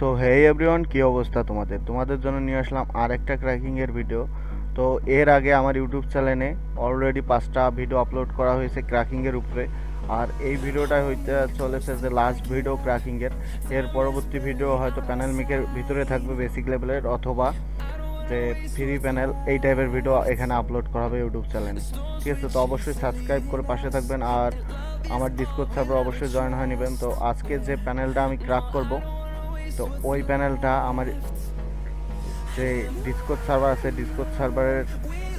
So hey everyone, কী অবস্থা তোমাদের জন্য নিয়ে আসলাম আর একটা ক্র্যাকিংয়ের ভিডিও। তো এর আগে আমার ইউটিউব চ্যানেলে অলরেডি 5টা ভিডিও আপলোড করা হয়েছে ক্র্যাকিংয়ের উপরে, আর এই ভিডিওটা হইতে চলেছে যে লাস্ট ভিডিও ক্র্যাকিংয়ের। এর পরবর্তী ভিডিও হয়তো প্যানেল মেকের ভিতরে থাকবে বেসিক লেভেলের, অথবা যে ফ্রি প্যানেল এই টাইপের ভিডিও এখানে আপলোড করা হবে ইউটিউব চ্যানেলে। ঠিক আছে, তো অবশ্যই সাবস্ক্রাইব করে পাশে থাকবেন আর আমার ডিসকর্ড সার্ভারে অবশ্যই জয়েন হয়ে নেবেন। তো আজকে যে প্যানেলটা আমি ক্র্যাক করব, তো ওই প্যানেলটা আমার যে ডিসকর্ড সার্ভার আছে, ডিসকর্ড সার্ভারের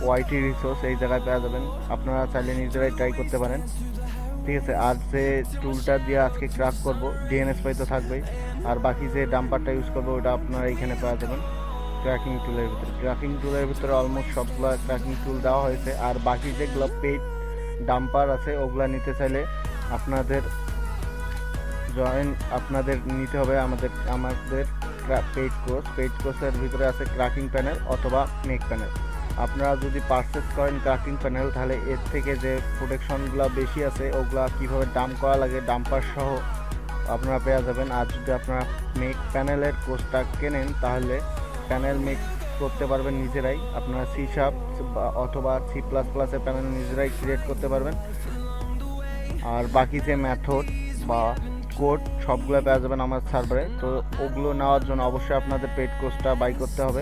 ওয়াইটি রিসোর্স এই জায়গায় পেয়ে যাবেন। আপনারা চাইলে নিজেরাই ট্রাই করতে পারেন। ঠিক আছে, আর যে টুলটা দিয়ে আজকে ক্র্যাক করব ডিএনএসপাই তো থাকবেই, আর বাকি যে ডাম্পারটা ইউজ করবো ওটা আপনারা এইখানে পেয়ে যাবেন ক্র্যাকিং টুলের ভিতরে। ক্র্যাকিং টুলের ভিতরে অলমোস্ট সবগুলো ক্র্যাকিং টুল দেওয়া হয়েছে, আর বাকি যেগুলো পেইড ডাম্পার আছে ওগুলা নিতে চাইলে আপনাদের নিতে হবে আমাদের পেইড কোর্সের ভিতরে আছে ক্র্যাকিং প্যানেল অথবা মেক প্যানেল। আপনারা যদি পারচেস করেন ক্র্যাকিং প্যানেল, তাহলে এর থেকে যে প্রোটেকশনগুলো বেশি আছে ওগুলা কীভাবে ডাম্প করা লাগে ডাম্পার সহ আপনারা পেয়ে যাবেন। আর যদি আপনারা মেক প্যানেলের কোর্সটা কেনেন তাহলে প্যানেল মেক করতে পারবেন নিজেরাই। আপনারা C# অথবা C++ এর প্যানেল নিজেরাই ক্রিয়েট করতে পারবেন। আর বাকি যে মেথড বা কোড সবগুলো পেয়ে যাবেন আমার সার্ভারে। তো ওগুলো নেওয়ার জন্য অবশ্যই আপনাদের পেইড কোর্সটা বাই করতে হবে।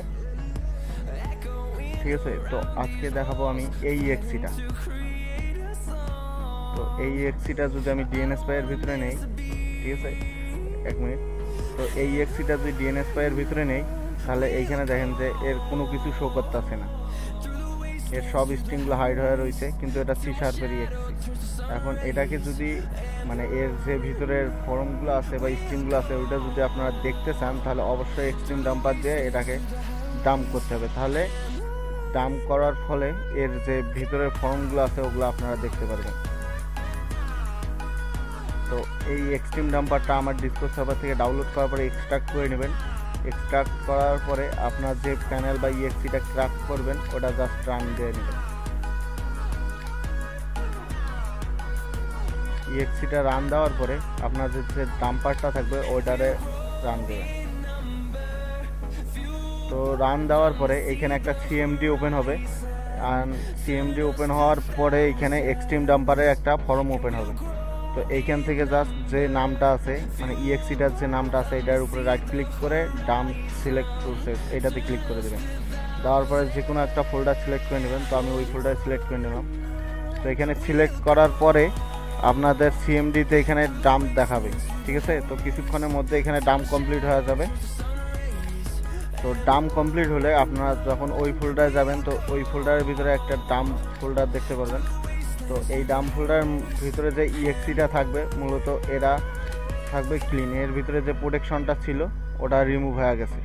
ঠিক আছে, তো আজকে দেখাবো আমি এই EXE-টা। তো এই EXE-টা যদি আমি DNSPy এর ভিতরে নেই, ঠিক আছে, এক মিনিট। তো এই EXE-টা যদি DNSPy এর ভিতরে নেই তাহলে এইখানে দেখেন যে এর কোনো কিছু শো করতেছে না, এর সব স্ট্রিংগুলো হাইড হয়ে রয়েছে, কিন্তু এটা C# EXE। এখন এটাকে যদি মানে এর যে ভিতরের ফর্মগুলো আছে বা স্ট্রিংগুলো আছে ওইটা যদি আপনারা দেখতে চান তাহলে অবশ্যই এক্সট্রিম ডাম্পার দিয়ে এটাকে ডাম্প করতে হবে। তাহলে ডাম্প করার ফলে এর যে ভিতরের ফর্মগুলো আছে ওগুলো আপনারা দেখতে পারবেন। তো এই এক্সট্রিম ডাম্পারটা আমার ডিসকর্ড সার্ভার থেকে ডাউনলোড করার পরে এক্সট্রাক্ট করে নেবেন। এক্সট্রাক্ট করার পরে আপনার যে প্যানেল বা EXE-টা ক্র্যাক করবেন ওটা জাস্ট রান দিয়ে নেবেন। EXE-টা রান দেওয়ার পরে আপনার যে ডাম্পারটা থাকবে ওইটারে রান দেবেন। তো রান দেওয়ার পরে এইখানে একটা CMD ওপেন হবে, আর CMD ওপেন হওয়ার পরে এইখানে এক্সট্রিম ডাম্পারের একটা ফর্ম ওপেন হবে। তো এইখান থেকে জাস্ট যে নামটা আছে মানে EXE-টার যে নামটা আছে এটার উপরে রাইট ক্লিক করে ডাম্প সিলেক্ট প্রসেস এইটাতে ক্লিক করে দেবেন। দেওয়ার পরে যে কোনো একটা ফোল্ডার সিলেক্ট করে নেবেন। তো আমি ওই ফোল্ডার সিলেক্ট করে নিলাম। তো এখানে সিলেক্ট করার পরে আপনাদের CMD-তে এখানে ডাম্প দেখাবে। ঠিক আছে, তো কিছুক্ষণের মধ্যে এখানে ডাম্প কমপ্লিট হয়ে যাবে। তো ডাম্প কমপ্লিট হলে আপনারা যখন ওই ফোল্ডারে যাবেন তো ওই ফোল্ডারের ভিতরে একটা ডাম্প ফোল্ডার দেখতে পারবেন। তো এই ডাম্প ফোল্ডারের ভিতরে যে EXE-টা থাকবে মূলত এরা থাকবে ক্লিন, এর ভিতরে যে প্রোটেকশনটা ছিল ওটা রিমুভ হয়ে গেছে।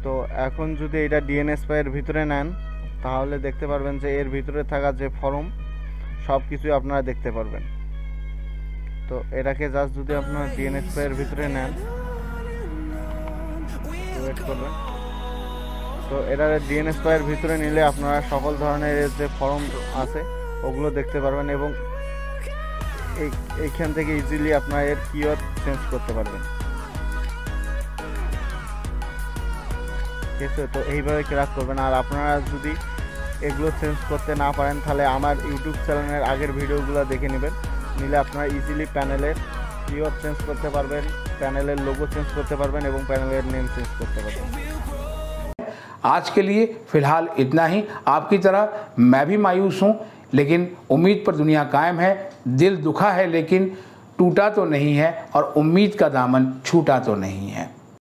তো এখন যদি এটা DNSPy এর ভিতরে নেন তাহলে দেখতে পারবেন যে এর ভিতরে থাকা যে ফর্ম সব কিছুই আপনারা দেখতে পারবেন। তো এটাকে জাস্ট যদি আপনারা DNSPy এর ভিতরে নেন, ওয়েট করবেন। তো এটা DNSPy এর ভিতরে নিলে আপনারা সকল ধরনের যে ফর্ম আছে ওগুলো দেখতে পারবেন, এবং এইখান থেকে ইজিলি আপনারা এর কিওয়ার্ড চেঞ্জ করতে পারবেন। ঠিক আছে, তো এইভাবে ক্র্যাক করবেন। আর আপনারা যদি এগুলো চেঞ্জ করতে না পারেন তাহলে আমার ইউটিউব চ্যানেলের আগের ভিডিওগুলো দেখে নেবেন, নিলে আপনারা ইজিলি প্যানেলের কিওয়ার্ড চেঞ্জ করতে পারবেন, প্যানেলের লোগো চেঞ্জ করতে পারবেন এবং প্যানেলের নেম চেঞ্জ করতে পারবেন। आज के लिए फ़िलहाल इतना ही। आपकी तरह मैं भी मायूस हूँ, लेकिन उम्मीद पर दुनिया कायम है। दिल दुखा है लेकिन टूटा तो नहीं है, और उम्मीद का दामन छूटा तो नहीं है।